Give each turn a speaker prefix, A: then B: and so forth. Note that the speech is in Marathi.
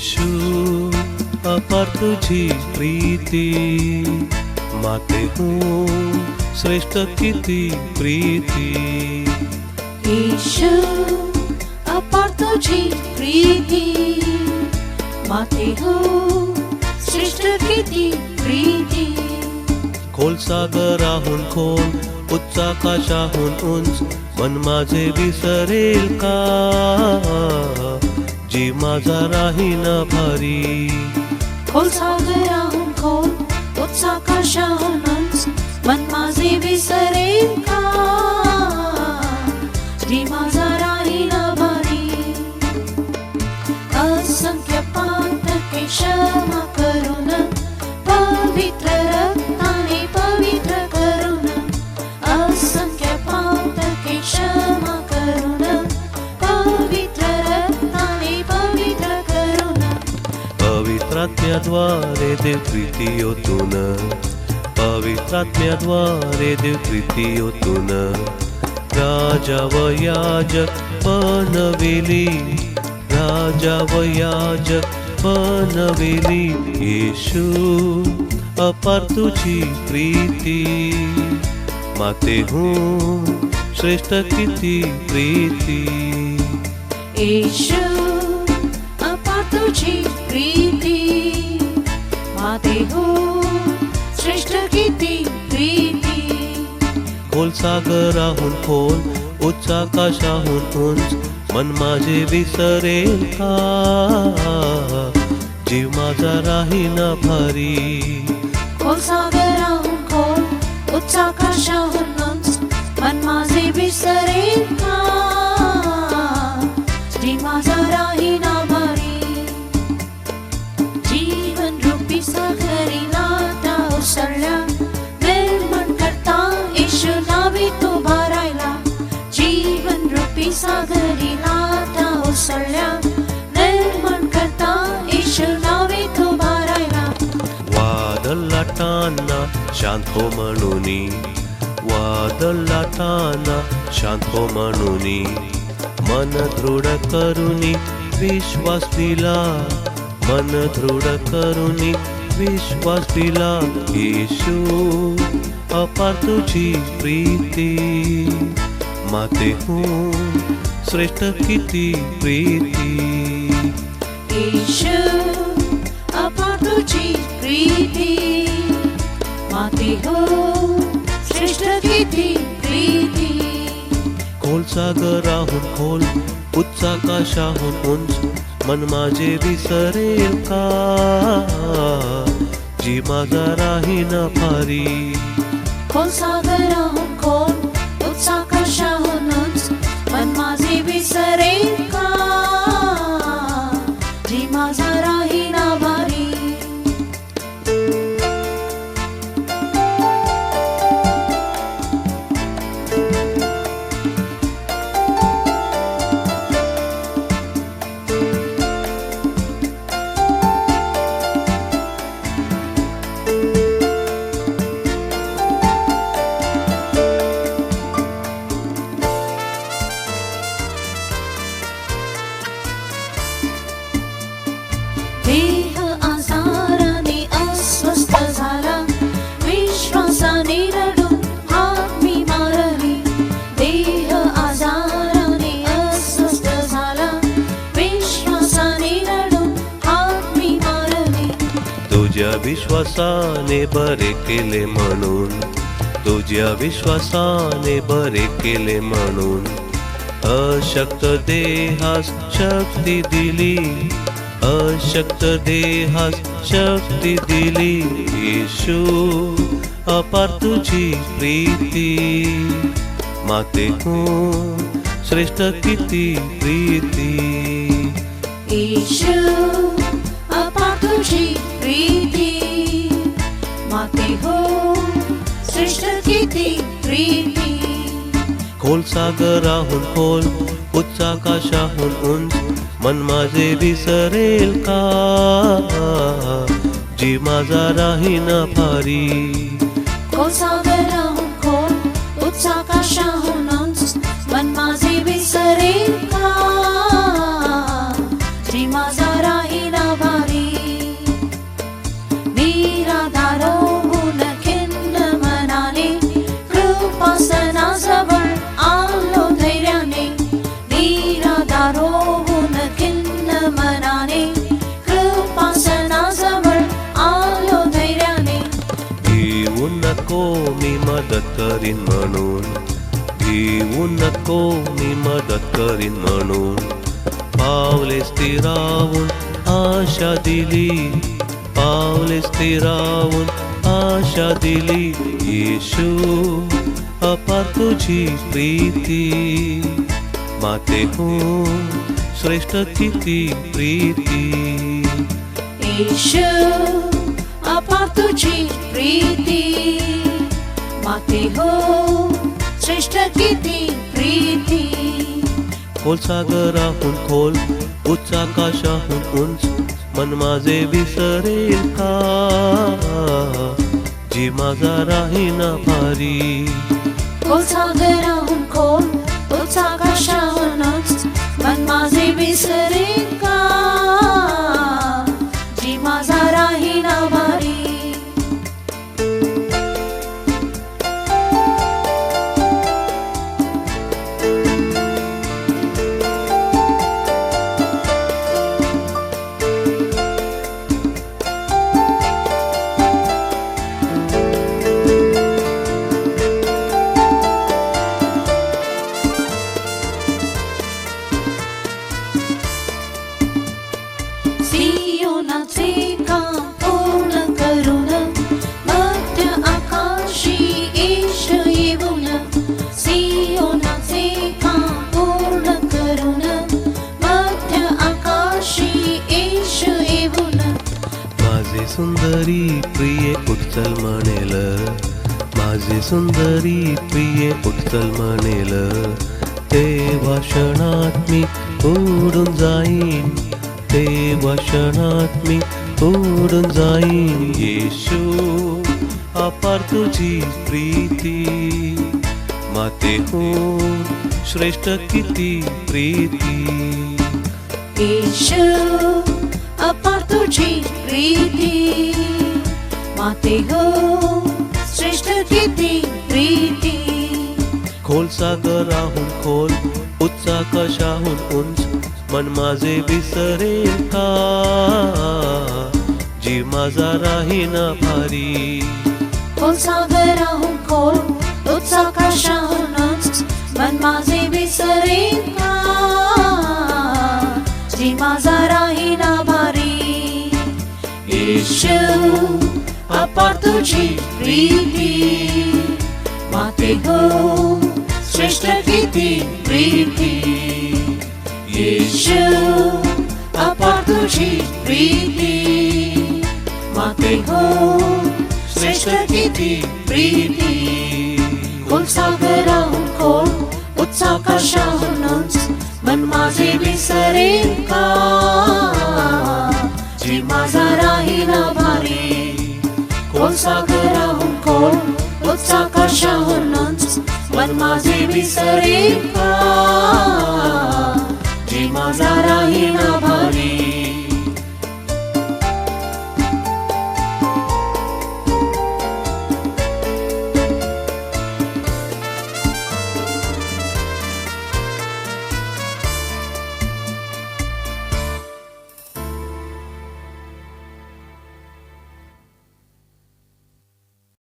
A: येशू अपार तुझी प्रीती मातेहून श्रेष्ठ किती प्रीती
B: येशू अपार तुझी प्रीती मातेहून श्रेष्ठ किती प्रीती
A: खोल सागराहून खोल उच्च आकाशाहून उंच मन माझे विसरेल का जी माझा राहीना भारी
B: खोल सागराहून खोल उच्च आकाशाहून उंच मन माझे विसरेल का जी माझा राहीना भारी असंख्य पातके क्षमा करून पवित्र रक्ताने पवित्र करून असंख्य पातके क्षमा करून पवित्र रक्ताने पवित्र करून
A: पवित्रात्म्याद्वारे देव प्रीती ओतून पवित्रात्म्याद्वारे देव प्रीती ओतून राजा व याजक बनविली राजा व याजक बनविली येशू अपार तुझी प्रीती मातेहून श्रेष्ठ किती प्रीती
B: येशू अपार तुझी प्रीती मातेहून श्रेष्ठ किती प्रीती
A: खोल सागराहून खोल उच्च आकाशाहून उंच मन माझे विसरेल का जीव माझा राहीना भारी
B: खोल सागराहून खोल उच्च आकाशाहून उंच मन माझे विसरेल का जी माझा राहीना भारी जीवन रूपी सागरी लाटा उसळल्या निर्माण करता येशू नावे तो भरायला जीवन रूपी सागरी लाटा उसळल्या निर्माण करता येशू नावे तो भरायला
A: वादळ लाटांना शांत हो म्हणूनी वादळ लाटांना शांत हो म्हणूनी मन दृढ करुनी विश्वास दिला मन दृढ करुनी विश्वास दिला येशू अपार तुझी प्रीती मातेहून श्रेष्ठ किती प्रीती
B: येशू अपार तुझी प्रीती मातेहून श्रेष्ठ किती प्रीती
A: खोल सागराहून खोल उच्च आकाशाहून उंच मन माझे विसरेल का जी माझा राहीना भारी
B: खोल सागराहून खोल उच्च आकाशाहून उंच मन माझे विसरेल का जी माझा राहीना भारी देह आजाराने अस्वस्थ झाला विश्वासाने रडून हाक मी मारली देह आजाराने अस्वस्थ झाला विश्वासाने रडून हाक मी मारली
A: तुझ्या विश्वासाने बरे केले म्हणून तुझ्या विश्वासाने बरे केले म्हणून अशक्त देहास शक्ती दिली अशक्त देहास शक्ती दिली येशू अपार तुझी प्रीती मातेहून श्रेष्ठ किती प्रीती
B: येशू अपार तुझी प्रीती मातेहून श्रेष्ठ किती प्रीती
A: खोल सागराहून खोल उच्च आकाशाहून उंच मन माझे विसरेल का जी माझा राहीना भारी
B: खोल सागराहून खोल उच्च आकाशाहून उंच मन माझे विसरेल का जी माझा राहीना
A: मी मदत करीन म्हणून, भिवू नको मी मदत करीन म्हणून. पावले स्थिरावून आशा दिली, पावले स्थिरावून आशा दिली. येशू अपार तुझी प्रीती, मातेहून श्रेष्ठ किती प्रीती.
B: येशू अपार तुझी प्रीती, माते हो श्रेष्ठ किती प्रीती.
A: खोल सागराहून खोल, उच्च आकाशाहून उंच, मन माझे विसरेल का, जी माझा राहीना भारी.
B: खोल सागराहून खोल, उच्च आकाशाहून उंच, मन माझे विसरेल का, जी माझा राहीना भारी. सियोनाचे काम पूर्ण करून, मध्य आकाशी येशू येऊन. सियोनाचे काम पूर्ण करून, मध्य आकाशी येशू येऊन.
A: माझे सुंदरी प्रिये उठचल म्हणेल, माझे सुंदरी प्रिये उठचल म्हणेल. तेव्हा क्षणात मी उडून जाईन, तेव्हा क्षणात मी उडून जाईन. येशू अपार तुझी प्रीती, मातेहून श्रेष्ठ किती प्रीती.
B: येशू अपार तुझी प्रीती, माते हो श्रेष्ठ किती प्रीती.
A: खोल सागराहून खोल, उच्च आकाशाहून उंच, मन माझे विसरेल का, जी माझा राहीना भारी.
B: खोल सागराहून खोल, उच्च आकाशाहून उंच, मन माझे विसरेल का, जी माझा राहीना भारी. येशू अपार तुझी प्रीती, माते हो श्रेष्ठ किती प्रीती. येशू अपार तुझी प्रीती, माते हो श्रेष्ठ किती प्रीती. खोल सागराहून खोल, उच्च आकाशाहून उंच, मन माझे विसरेल का, जी माझा राहीना भारी. खोल सागराहून खोल, उच्च आकाशाहून उंच, मन माझे विसरेल का, जी माझा राहीना भारी.